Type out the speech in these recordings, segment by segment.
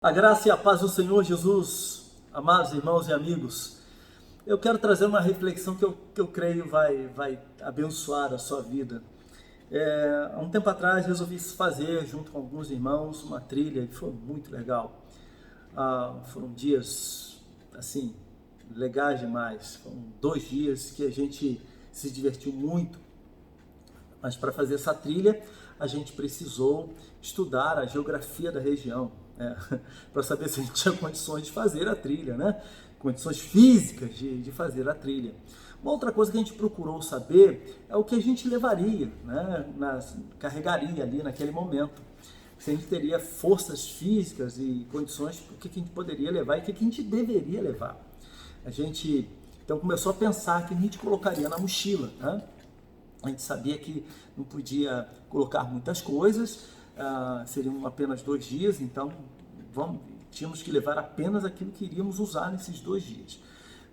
A graça e a paz do Senhor Jesus, amados irmãos e amigos, eu quero trazer uma reflexão que eu creio vai abençoar a sua vida. Há um tempo atrás resolvi fazer, junto com alguns irmãos, uma trilha e foi muito legal. Foram dias, assim, legais demais. Foram 2 dias que a gente se divertiu muito. Mas para fazer essa trilha, a gente precisou estudar a geografia da região, para saber se a gente tinha condições de fazer a trilha, né? Condições físicas de fazer a trilha. Uma outra coisa que a gente procurou saber é o que a gente levaria, né? Carregaria ali naquele momento. Se a gente teria forças físicas e condições, o que a gente poderia levar e o que a gente deveria levar. A gente então começou a pensar que a gente colocaria na mochila, né? A gente sabia que não podia colocar muitas coisas, seriam apenas 2 dias, então tínhamos que levar apenas aquilo que iríamos usar nesses 2 dias.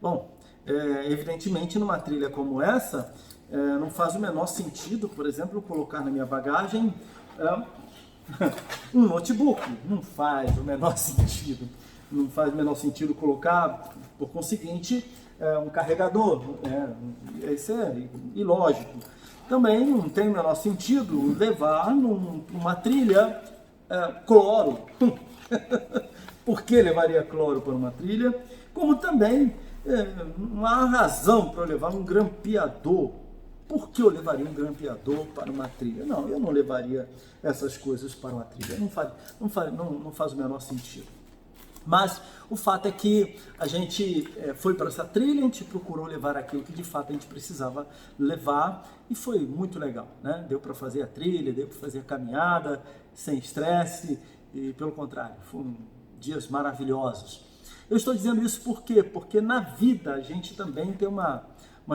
Bom, evidentemente numa trilha como essa, não faz o menor sentido, por exemplo, colocar na minha bagagem um notebook, não faz o menor sentido. Não faz o menor sentido colocar, por conseguinte, um carregador, isso é ilógico. Também não tem o menor sentido levar numa trilha cloro. Por que levaria cloro para uma trilha? Como também não há razão para eu levar um grampeador. Por que eu levaria um grampeador para uma trilha? Não, eu não levaria essas coisas para uma trilha. Não faz o menor sentido. Mas o fato é que a gente foi para essa trilha, a gente procurou levar aquilo que de fato a gente precisava levar e foi muito legal, né? Deu para fazer a trilha, deu para fazer a caminhada sem estresse e pelo contrário, foram dias maravilhosos. Eu estou dizendo isso por quê? Porque na vida a gente também tem uma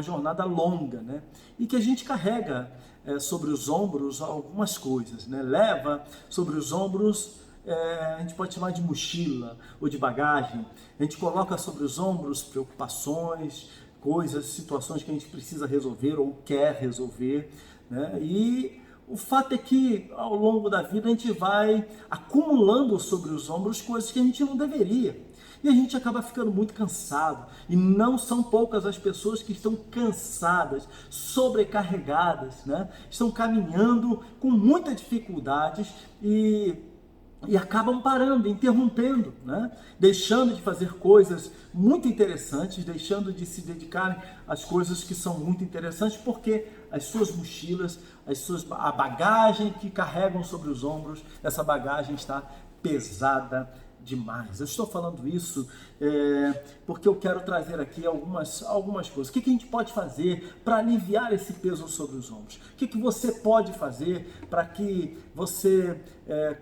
jornada longa, né? E que a gente carrega sobre os ombros algumas coisas, né? Leva sobre os ombros, a gente pode chamar de mochila ou de bagagem. A gente coloca sobre os ombros preocupações, coisas, situações que a gente precisa resolver ou quer resolver, né? E o fato é que ao longo da vida a gente vai acumulando sobre os ombros coisas que a gente não deveria. E a gente acaba ficando muito cansado. E não são poucas as pessoas que estão cansadas, sobrecarregadas, né? Estão caminhando com muitas dificuldades e acabam parando, interrompendo, né? Deixando de fazer coisas muito interessantes, deixando de se dedicar às coisas que são muito interessantes, porque as suas mochilas, a bagagem que carregam sobre os ombros, essa bagagem está pesada demais. Eu estou falando isso porque eu quero trazer aqui algumas coisas. O que a gente pode fazer para aliviar esse peso sobre os ombros? O que você pode fazer para que você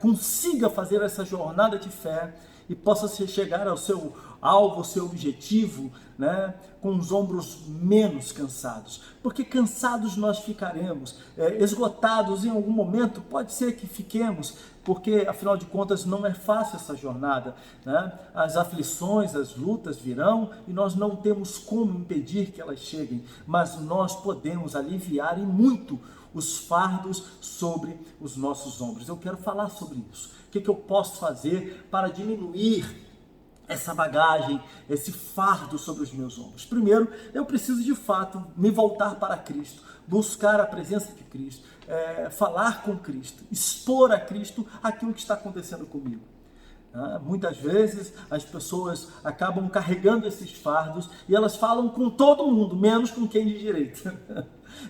consiga fazer essa jornada de fé e possa chegar ao seu alvo, ao seu objetivo, né, com os ombros menos cansados? Porque cansados nós ficaremos, esgotados em algum momento, pode ser que fiquemos, porque afinal de contas não é fácil essa jornada, né? As aflições, as lutas virão e nós não temos como impedir que elas cheguem, mas nós podemos aliviar e muito os fardos sobre os nossos ombros. Eu quero falar sobre isso. O que eu posso fazer para diminuir essa bagagem, esse fardo sobre os meus ombros? Primeiro, eu preciso de fato me voltar para Cristo, buscar a presença de Cristo, falar com Cristo, expor a Cristo aquilo que está acontecendo comigo. Muitas vezes as pessoas acabam carregando esses fardos e elas falam com todo mundo, menos com quem de direito.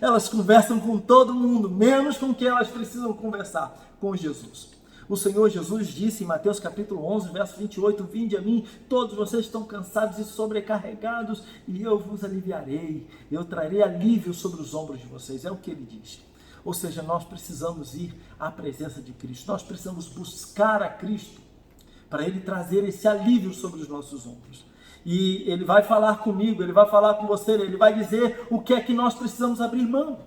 Elas conversam com todo mundo, menos com quem elas precisam conversar, com Jesus. O Senhor Jesus disse em Mateus capítulo 11, verso 28, vinde a mim, todos vocês estão cansados e sobrecarregados, e eu vos aliviarei, eu trarei alívio sobre os ombros de vocês. É o que ele diz. Ou seja, nós precisamos ir à presença de Cristo, nós precisamos buscar a Cristo, para Ele trazer esse alívio sobre os nossos ombros. E Ele vai falar comigo, Ele vai falar com você, Ele vai dizer o que é que nós precisamos abrir mão.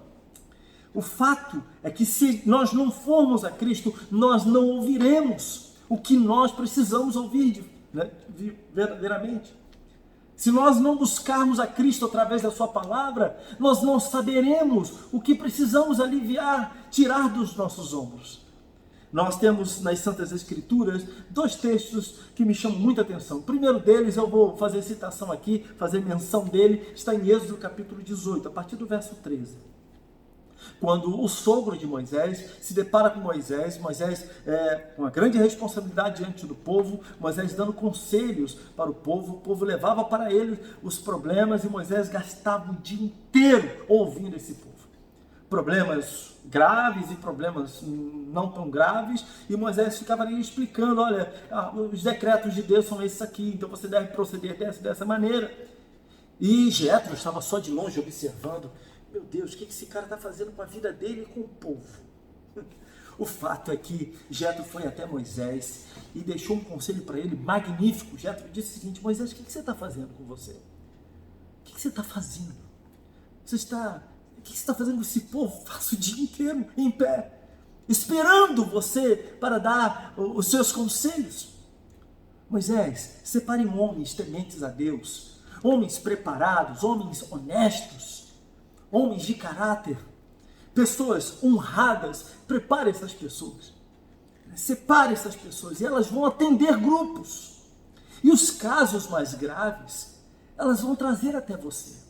O fato é que se nós não formos a Cristo, nós não ouviremos o que nós precisamos ouvir, né, verdadeiramente. Se nós não buscarmos a Cristo através da sua palavra, nós não saberemos o que precisamos aliviar, tirar dos nossos ombros. nós temos nas Santas Escrituras 2 textos que me chamam muita atenção. O primeiro deles, eu vou fazer citação aqui, fazer menção dele, está em Êxodo capítulo 18, a partir do verso 13. Quando o sogro de Moisés se depara com Moisés, com uma grande responsabilidade diante do povo, Moisés dando conselhos para o povo levava para ele os problemas e Moisés gastava o dia inteiro ouvindo esse povo. Problemas graves e problemas não tão graves, e Moisés ficava ali explicando, olha, os decretos de Deus são esses aqui, então você deve proceder dessa maneira. E Jetro estava só de longe observando, meu Deus, o que esse cara está fazendo com a vida dele e com o povo? O fato é que Jetro foi até Moisés e deixou um conselho para ele magnífico. Jetro disse o seguinte: Moisés, o que você está fazendo com você? O que você está fazendo? O que você está fazendo com esse povo? Passa o dia inteiro em pé, esperando você para dar os seus conselhos. Moisés, separe homens tementes a Deus, homens preparados, homens honestos, homens de caráter, pessoas honradas. Prepare essas pessoas, separe essas pessoas e elas vão atender grupos. E os casos mais graves, elas vão trazer até você.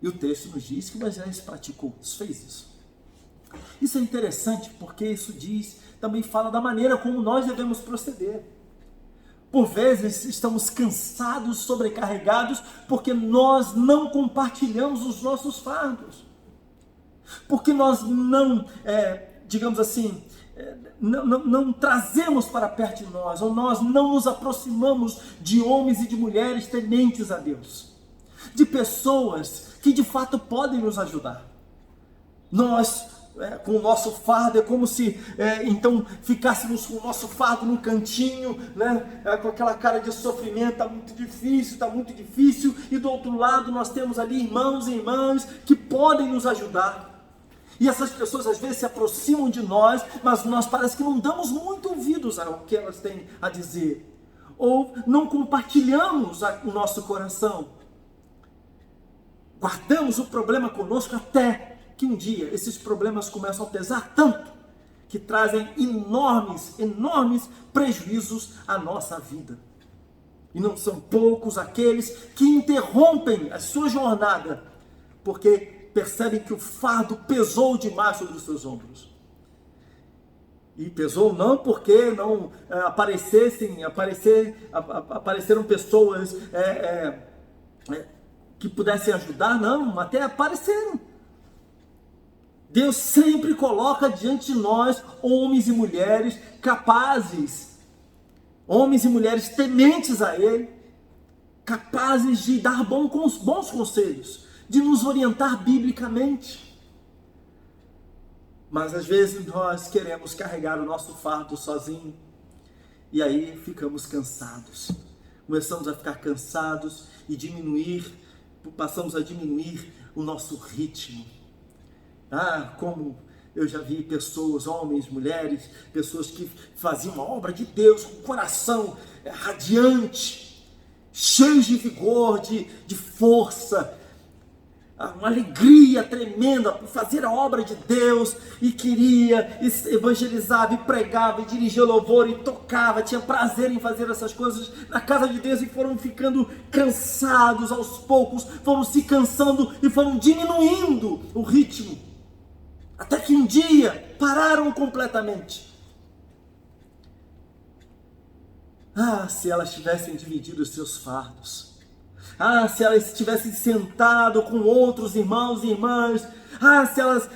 E o texto nos diz que Moisés praticou isso, fez isso. Isso é interessante porque isso também fala da maneira como nós devemos proceder. Por vezes estamos cansados, sobrecarregados, porque nós não compartilhamos os nossos fardos. Porque nós não, não trazemos para perto de nós, ou nós não nos aproximamos de homens e de mulheres tementes a Deus. De pessoas que de fato podem nos ajudar. Nós, com o nosso fardo, é como se então ficássemos com o nosso fardo num cantinho, né? Com aquela cara de sofrimento, está muito difícil, e do outro lado nós temos ali irmãos e irmãs que podem nos ajudar. E essas pessoas às vezes se aproximam de nós, mas nós parece que não damos muito ouvidos ao que elas têm a dizer, ou não compartilhamos o nosso coração. Guardamos o problema conosco até que um dia esses problemas começam a pesar tanto que trazem enormes prejuízos à nossa vida. E não são poucos aqueles que interrompem a sua jornada porque percebem que o fardo pesou demais sobre os seus ombros. E pesou não porque não apareceram pessoas que pudessem ajudar, não, até apareceram. Deus sempre coloca diante de nós homens e mulheres capazes, homens e mulheres tementes a Ele, capazes de dar bons conselhos, de nos orientar biblicamente. Mas às vezes nós queremos carregar o nosso fardo sozinho, e aí ficamos cansados. Começamos a ficar cansados e passamos a diminuir o nosso ritmo. Como eu já vi pessoas, homens, mulheres, pessoas que faziam uma obra de Deus com o coração radiante, cheios de vigor, de força, uma alegria tremenda por fazer a obra de Deus, e queria, evangelizava, e pregava, e dirigia louvor, e tocava, tinha prazer em fazer essas coisas na casa de Deus, e foram ficando cansados aos poucos, foram se cansando e foram diminuindo o ritmo, até que um dia pararam completamente. Se elas tivessem dividido os seus fardos, se elas tivessem sentado com outros irmãos e irmãs,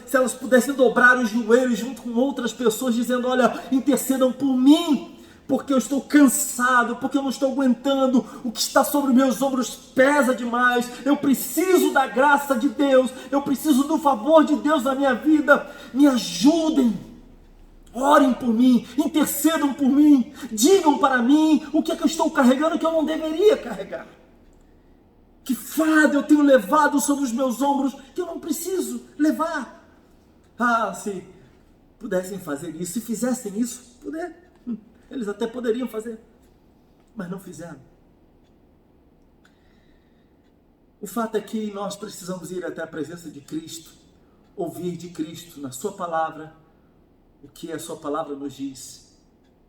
se elas pudessem dobrar os joelhos junto com outras pessoas, dizendo: olha, intercedam por mim, porque eu estou cansado, porque eu não estou aguentando, o que está sobre meus ombros pesa demais, eu preciso da graça de Deus, eu preciso do favor de Deus na minha vida, me ajudem, orem por mim, intercedam por mim, digam para mim o que é que eu estou carregando que eu não deveria carregar. Que fardo eu tenho levado sobre os meus ombros que eu não preciso levar. Se pudessem fazer isso, se fizessem isso, eles até poderiam fazer, mas não fizeram. O fato é que nós precisamos ir até a presença de Cristo, ouvir de Cristo na sua palavra o que a sua palavra nos diz.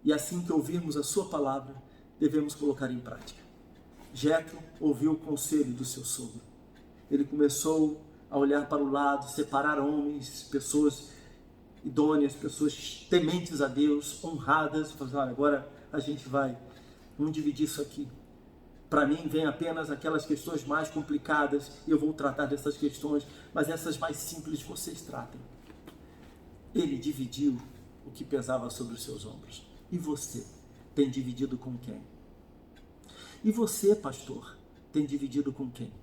E assim que ouvirmos a sua palavra, devemos colocar em prática. Jétro ouviu o conselho do seu sogro. Ele começou a olhar para o lado, separar homens, pessoas idôneas, pessoas tementes a Deus, honradas, e falou assim, olha, agora vamos dividir isso aqui. Para mim vem apenas aquelas questões mais complicadas e eu vou tratar dessas questões, mas essas mais simples vocês tratem. Ele dividiu o que pesava sobre os seus ombros. E você tem dividido com quem? E você, pastor, tem dividido com quem?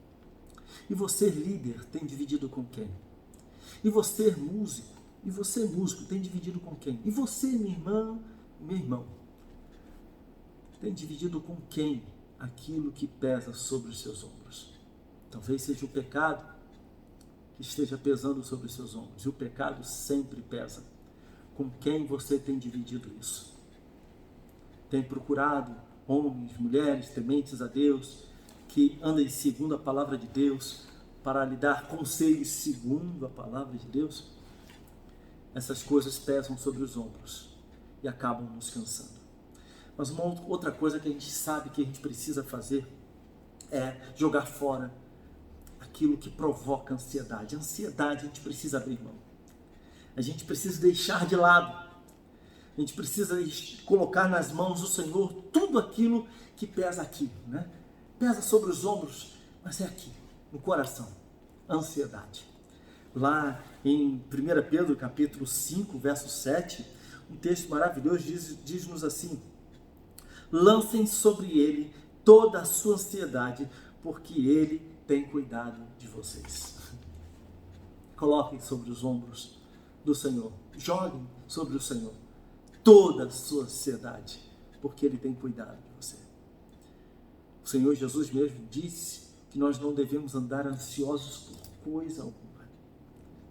E você, líder, tem dividido com quem? E você, músico, tem dividido com quem? E você, minha irmã, meu irmão, tem dividido com quem aquilo que pesa sobre os seus ombros? Talvez seja o pecado que esteja pesando sobre os seus ombros. E o pecado sempre pesa. Com quem você tem dividido isso? Tem procurado homens, mulheres, tementes a Deus, que andem segundo a palavra de Deus, para lhe dar conselhos segundo a palavra de Deus? Essas coisas pesam sobre os ombros e acabam nos cansando. Mas uma outra coisa que a gente sabe que a gente precisa fazer é jogar fora aquilo que provoca ansiedade. A ansiedade a gente precisa abrir mão. A gente precisa deixar de lado. A gente precisa colocar nas mãos do Senhor tudo aquilo que pesa aqui, né? Pesa sobre os ombros, mas é aqui, no coração. A ansiedade. Lá em 1 Pedro, capítulo 5, verso 7, um texto maravilhoso diz-nos assim: lancem sobre ele toda a sua ansiedade, porque ele tem cuidado de vocês. Coloquem sobre os ombros do Senhor, joguem sobre o Senhor toda a sua ansiedade, porque ele tem cuidado de você. O Senhor Jesus mesmo disse que nós não devemos andar ansiosos por coisa alguma.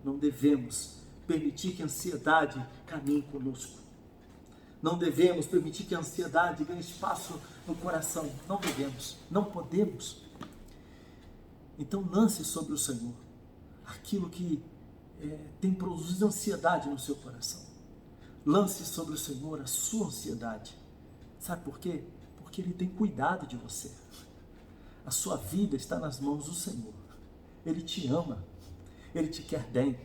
Não devemos permitir que a ansiedade caminhe conosco. Não devemos permitir que a ansiedade ganhe espaço no coração. Não devemos, não podemos. Então lance sobre o Senhor aquilo que tem produzido ansiedade no seu coração. Lance sobre o Senhor a sua ansiedade. Sabe por quê? Porque Ele tem cuidado de você. A sua vida está nas mãos do Senhor. Ele te ama. Ele te quer bem.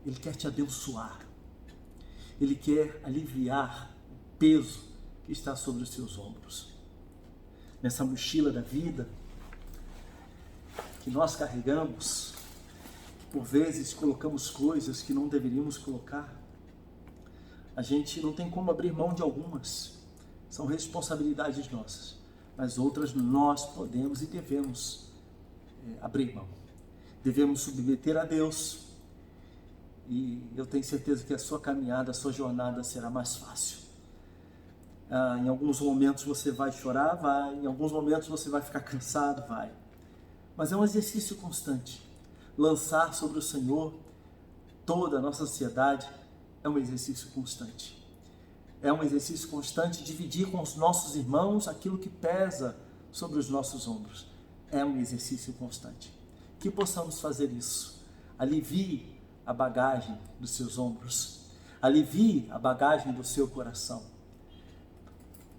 Ele quer te abençoar. Ele quer aliviar o peso que está sobre os seus ombros. Nessa mochila da vida que nós carregamos, que por vezes colocamos coisas que não deveríamos colocar, a gente não tem como abrir mão de algumas. São responsabilidades nossas. Mas outras nós podemos e devemos abrir mão. Devemos submeter a Deus. E eu tenho certeza que a sua caminhada, a sua jornada será mais fácil. Em alguns momentos você vai chorar, vai. Em alguns momentos você vai ficar cansado, vai. Mas é um exercício constante. Lançar sobre o Senhor toda a nossa ansiedade é um exercício constante. É um exercício constante dividir com os nossos irmãos aquilo que pesa sobre os nossos ombros. É um exercício constante. Que possamos fazer isso. Alivie a bagagem dos seus ombros. Alivie a bagagem do seu coração.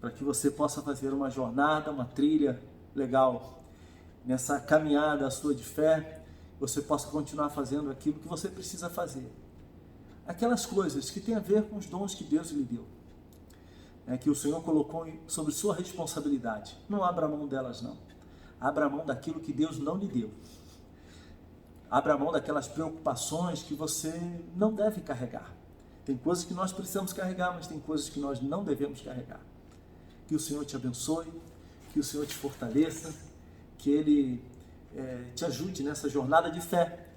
Para que você possa fazer uma jornada, uma trilha legal. Nessa caminhada sua de fé, você possa continuar fazendo aquilo que você precisa fazer. Aquelas coisas que têm a ver com os dons que Deus lhe deu. Que o Senhor colocou sobre sua responsabilidade. Não abra mão delas, não. Abra mão daquilo que Deus não lhe deu. Abra mão daquelas preocupações que você não deve carregar. Tem coisas que nós precisamos carregar, mas tem coisas que nós não devemos carregar. Que o Senhor te abençoe, que o Senhor te fortaleça, que Ele te ajude nessa jornada de fé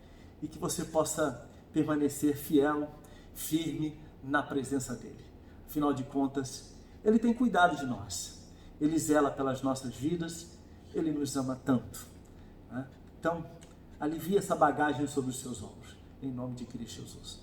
e que você possa permanecer fiel, firme na presença dEle. Afinal de contas, Ele tem cuidado de nós. Ele zela pelas nossas vidas. Ele nos ama tanto. Então, alivie essa bagagem sobre os seus ombros. Em nome de Cristo Jesus.